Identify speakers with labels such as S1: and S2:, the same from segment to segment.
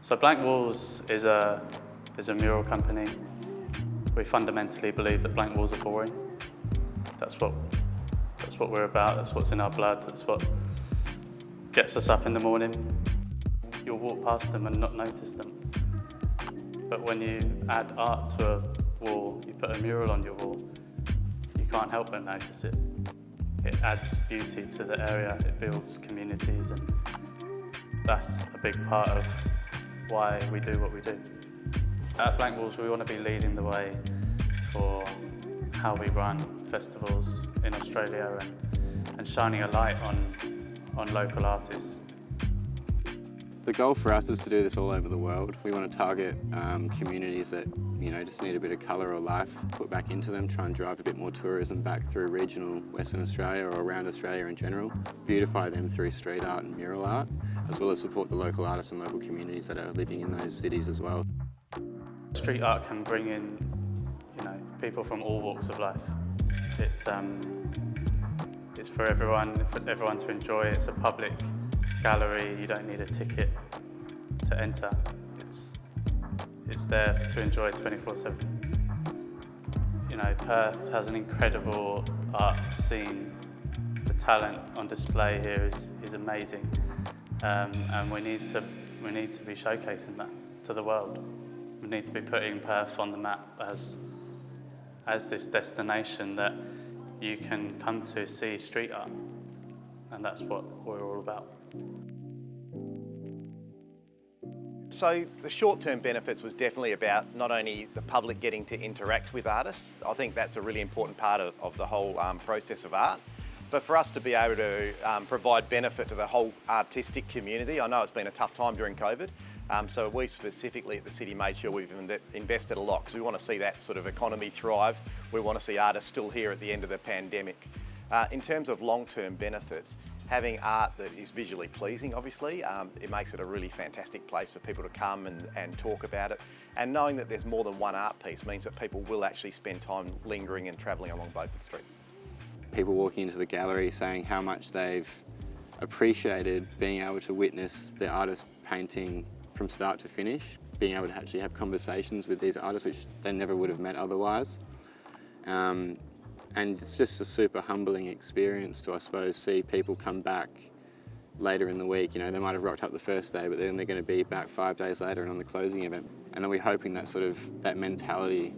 S1: So Blank Walls is a mural company. We fundamentally believe that blank walls are boring. That's what we're about, that's what's in our blood, that's what gets us up in the morning. You'll walk past them and not notice them. But when you add art to a wall, you put a mural on your wall, you can't help but notice it. It adds beauty to the area, it builds communities, and that's a big part of why we do what we do. At Blank Walls, we want to be leading the way for how we run festivals in Australia and shining a light on local artists.
S2: The goal for us is to do this all over the world. We want to target communities that just need a bit of colour or life put back into them, try and drive a bit more tourism back through regional Western Australia or around Australia in general, beautify them through street art and mural art, as well as support the local artists and local communities that are living in those cities as well.
S1: Street art can bring in people from all walks of life. It's for everyone to enjoy. It's a public gallery, you don't need a ticket to enter. It's there to enjoy 24/7. Perth has an incredible art scene. The talent on display here is amazing, and we need to be showcasing that to the world. We need to be putting Perth on the map as this destination that you can come to see street art, and that's what we're all about.
S3: So the short-term benefits was definitely about not only the public getting to interact with artists. I think that's a really important part of the whole process of art. But for us to be able to provide benefit to the whole artistic community, I know it's been a tough time during COVID, so we specifically at the city made sure we've invested a lot because we want to see that sort of economy thrive. We want to see artists still here at the end of the pandemic. In terms of long-term benefits, having art that is visually pleasing, obviously, it makes it a really fantastic place for people to come and talk about it. And knowing that there's more than one art piece means that people will actually spend time lingering and travelling along Beaufort Street.
S2: People walking into the gallery saying how much they've appreciated being able to witness the artist painting from start to finish, being able to actually have conversations with these artists which they never would have met otherwise. And it's just a super humbling experience to, I suppose, see people come back later in the week. They might have rocked up the first day, but then they're going to be back 5 days later and on the closing event. And then we're hoping that that mentality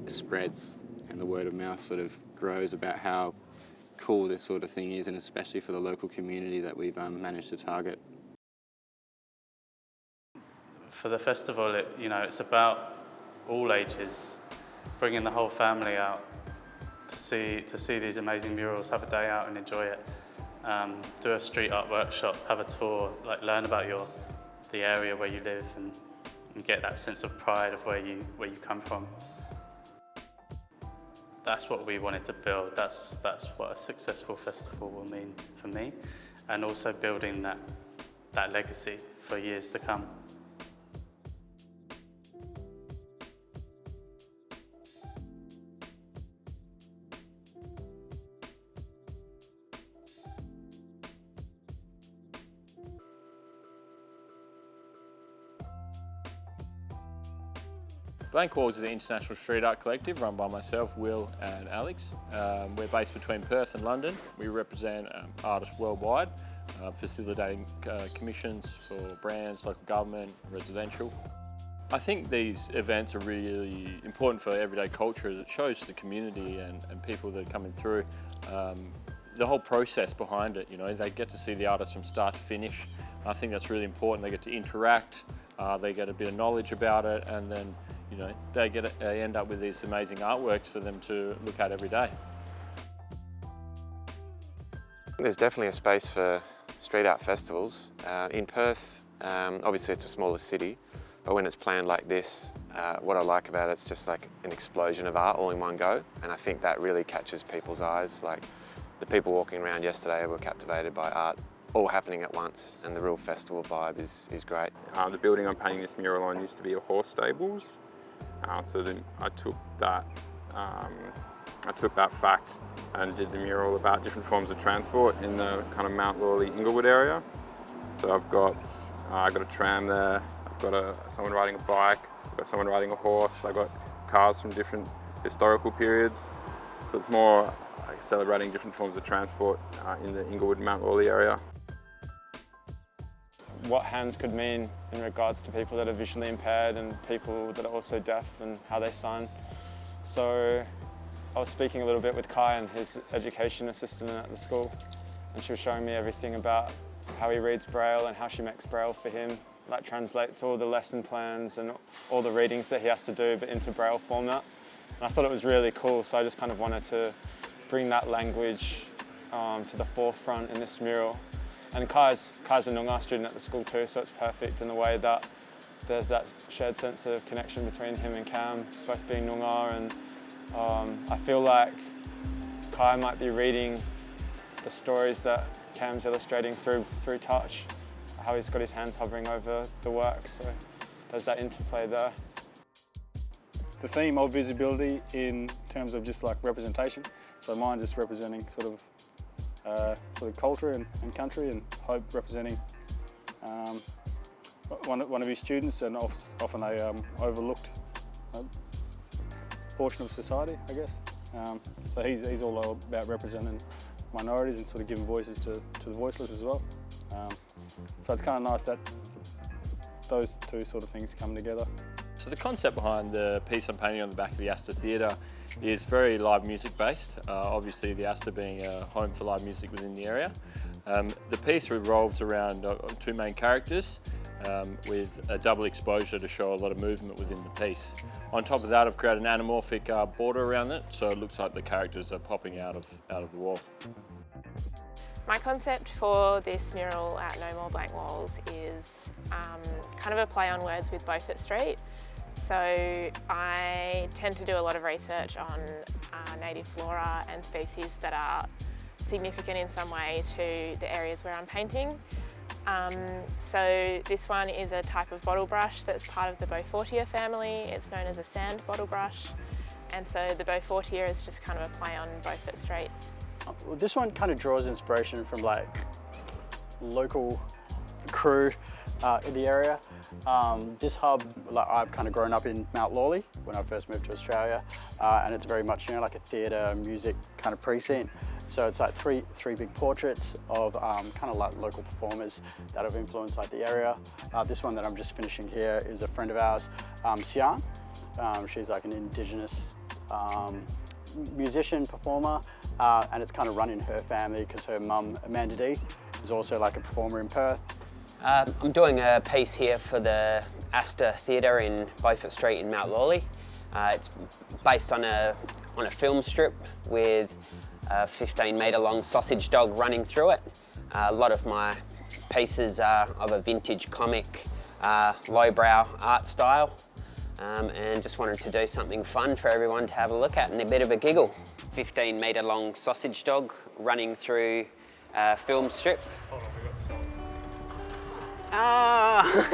S2: spreads and the word of mouth sort of grows about how cool this sort of thing is, and especially for the local community that we've managed to target.
S1: For the festival, it's about all ages, bringing the whole family out to see these amazing murals, have a day out and enjoy it. Do a street art workshop, have a tour, learn about the area where you live and get that sense of pride of where you come from. That's what we wanted to build. That's what a successful festival will mean for me, and also building that legacy for years to come.
S4: Blank Walls is an international street art collective run by myself, Will and Alex. We're based between Perth and London. We represent artists worldwide, facilitating commissions for brands, local government, residential. I think these events are really important for everyday culture as it shows the community and people that are coming through the whole process behind it. They get to see the artists from start to finish. I think that's really important. They get to interact, they get a bit of knowledge about it, and then they end up with these amazing artworks for them to look at every day.
S5: There's definitely a space for street art festivals. In Perth, obviously it's a smaller city, but when it's planned like this, what I like about it's just like an explosion of art all in one go, and I think that really catches people's eyes. The people walking around yesterday were captivated by art all happening at once, and the real festival vibe is great.
S6: The building I'm painting this mural on used to be a horse stables, so then I took that fact and did the mural about different forms of transport in the kind of Mount Lawley Inglewood area. So I got a tram there, a got someone riding a bike, I've got someone riding a horse, I've got cars from different historical periods. So it's more like celebrating different forms of transport in the Inglewood, Mount Lawley area.
S7: What hands could mean in regards to people that are visually impaired and people that are also deaf and how they sign. So I was speaking a little bit with Kai and his education assistant at the school, and she was showing me everything about how he reads Braille and how she makes Braille for him. That translates all the lesson plans and all the readings that he has to do but into Braille format. And I thought it was really cool, so I just kind of wanted to bring that language to the forefront in this mural. And Kai's a Noongar student at the school too, so it's perfect in the way that there's that shared sense of connection between him and Cam, both being Noongar, and I feel like Kai might be reading the stories that Cam's illustrating through touch, how he's got his hands hovering over the work, so there's that interplay there.
S8: The theme of visibility in terms of just like representation, so mine just representing sort of culture and country, and Hope representing one of his students, and often a overlooked portion of society, I guess. So he's all about representing minorities and sort of giving voices to the voiceless as well. So it's kind of nice that those two sort of things come together.
S4: So the concept behind the piece I'm painting on the back of the Astor Theatre is very live music based, obviously the Astor being a home for live music within the area. The piece revolves around two main characters with a double exposure to show a lot of movement within the piece. On top of that, I've created an anamorphic border around it, so it looks like the characters are popping out of the wall.
S9: My concept for this mural at No More Blank Walls is kind of a play on words with Beaufort Street. So I tend to do a lot of research on native flora and species that are significant in some way to the areas where I'm painting. So this one is a type of bottle brush that's part of the Beaufortia family. It's known as a sand bottle brush. And so the Beaufortia is just kind of a play on Beaufort Street.
S10: Well, this one kind of draws inspiration from like local crew in the area. This hub, like, I've kind of grown up in Mount Lawley when I first moved to Australia, and it's very much, you know, like a theatre, music kind of precinct. So it's like three big portraits of kind of like local performers that have influenced like the area. This one that I'm just finishing here is a friend of ours, Sian. She's like an Indigenous musician, performer, and it's kind of run in her family because her mum, Amanda D, is also like a performer in Perth.
S11: I'm doing a piece here for the Astor Theatre in Beaufort Street in Mount Lawley. It's based on a film strip with a 15-metre long sausage dog running through it. A lot of my pieces are of a vintage comic, lowbrow art style, and just wanted to do something fun for everyone to have a look at and a bit of a giggle. 15-metre long sausage dog running through a film strip. Oh.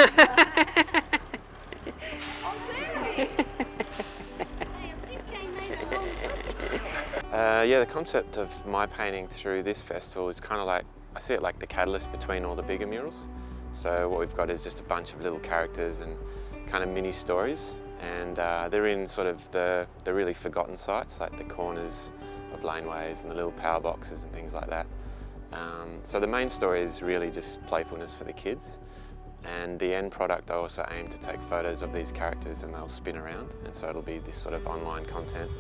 S5: Yeah, the concept of my painting through this festival is kind of like, I see it like the catalyst between all the bigger murals. So what we've got is just a bunch of little characters and kind of mini stories, and they're in sort of the really forgotten sites, like the corners of laneways and the little power boxes and things like that. So the main story is really just playfulness for the kids, and the end product I also aim to take photos of these characters and they'll spin around, and so it'll be this sort of online content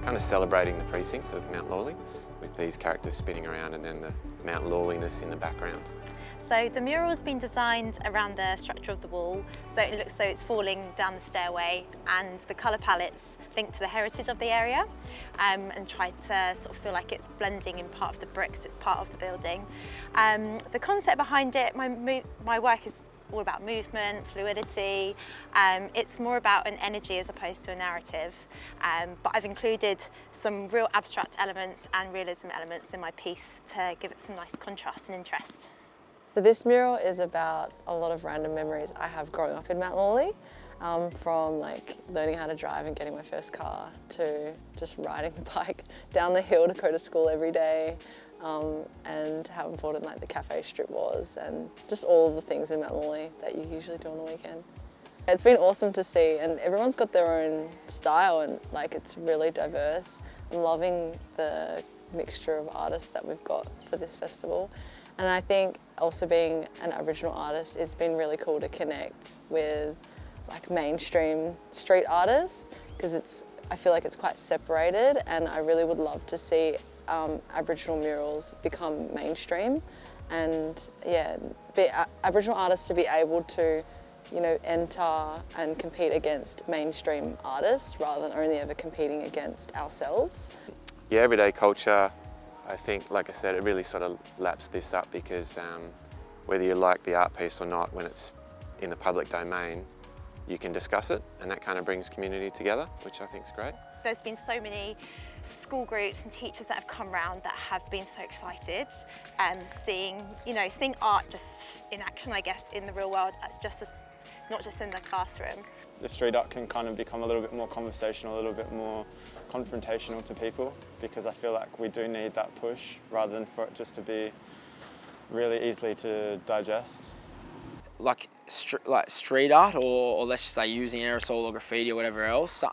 S5: kind of celebrating the precinct of Mount Lawley with these characters spinning around and then the Mount Lawleyness in the background.
S12: So the mural's been designed around the structure of the wall, so it looks though it's falling down the stairway, and the colour palettes linked to the heritage of the area, and try to sort of feel like it's blending in part of the bricks, it's part of the building. The concept behind it, my work is all about movement, fluidity. It's more about an energy as opposed to a narrative, but I've included some real abstract elements and realism elements in my piece to give it some nice contrast and interest.
S13: So this mural is about a lot of random memories I have growing up in Mount Lawley, from like learning how to drive and getting my first car to just riding the bike down the hill to go to school every day, and how important like the cafe strip was, and just all of the things in Mount Lawley that you usually do on the weekend. It's been awesome to see, and everyone's got their own style, and like it's really diverse. I'm loving the mixture of artists that we've got for this festival. And I think also being an Aboriginal artist, it's been really cool to connect with like mainstream street artists, because I feel like it's quite separated, and I really would love to see Aboriginal murals become mainstream, and yeah, Aboriginal artists to be able to, you know, enter and compete against mainstream artists rather than only ever competing against ourselves.
S5: Yeah, everyday culture, I think, like I said, it really sort of laps this up, because whether you like the art piece or not, when it's in the public domain, you can discuss it, and that kind of brings community together, which I think is great.
S12: There's been so many school groups and teachers that have come round that have been so excited, and seeing art just in action, I guess, in the real world, not just in the classroom.
S7: The street art can kind of become a little bit more conversational, a little bit more confrontational to people, because I feel like we do need that push rather than for it just to be really easily to digest.
S14: Like street art, or let's just say using aerosol or graffiti or whatever else,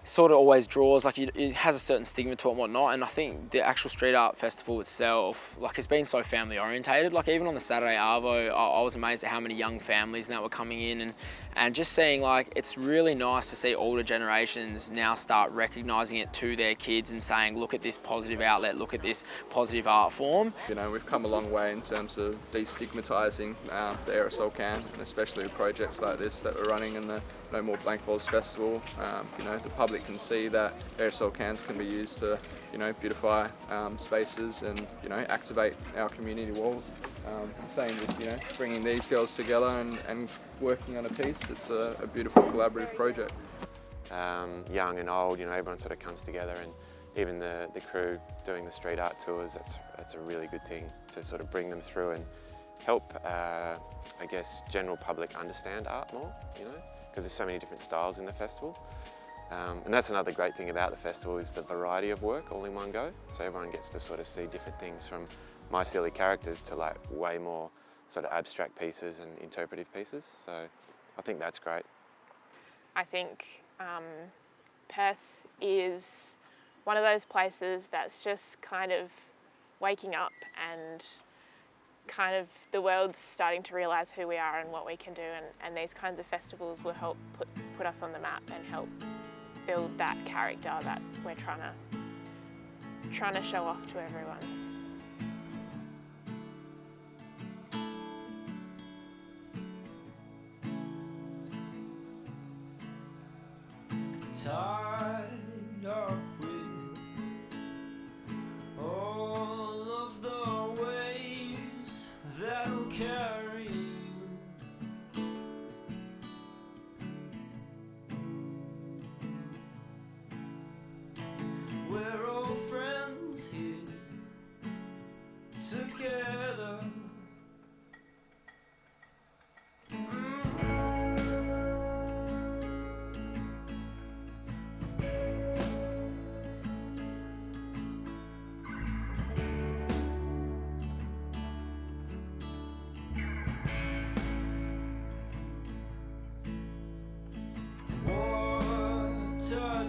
S14: sort of always draws, like it has a certain stigma to it and whatnot, and I think the actual street art festival itself, like, it's been so family orientated. Like even on the Saturday Arvo, I was amazed at how many young families now were coming in, and just seeing, like, it's really nice to see older generations now start recognising it to their kids and saying, look at this positive outlet, look at this positive art form.
S15: You know, we've come a long way in terms of destigmatising the aerosol can, and especially with projects like this that we're running in the No More Blank Walls Festival. You know, the public can see that aerosol cans can be used to, you know, beautify spaces and, you know, activate our community walls. Same with, you know, bringing these girls together and working on a piece. It's a beautiful collaborative project.
S5: Young and old, you know, everyone sort of comes together, and even the crew doing the street art tours, that's a really good thing to sort of bring them through and help, I guess, general public understand art more, you know, because there's so many different styles in the festival. And that's another great thing about the festival, is the variety of work all in one go. So everyone gets to sort of see different things, from my silly characters to like way more sort of abstract pieces and interpretive pieces. So I think that's great.
S9: I think Perth is one of those places that's just kind of waking up, and kind of the world's starting to realise who we are and what we can do, and these kinds of festivals will help put us on the map and help build that character that we're trying to show off to everyone.
S16: Tied up with all of the waves that'll carry you. We're all friends here together. Water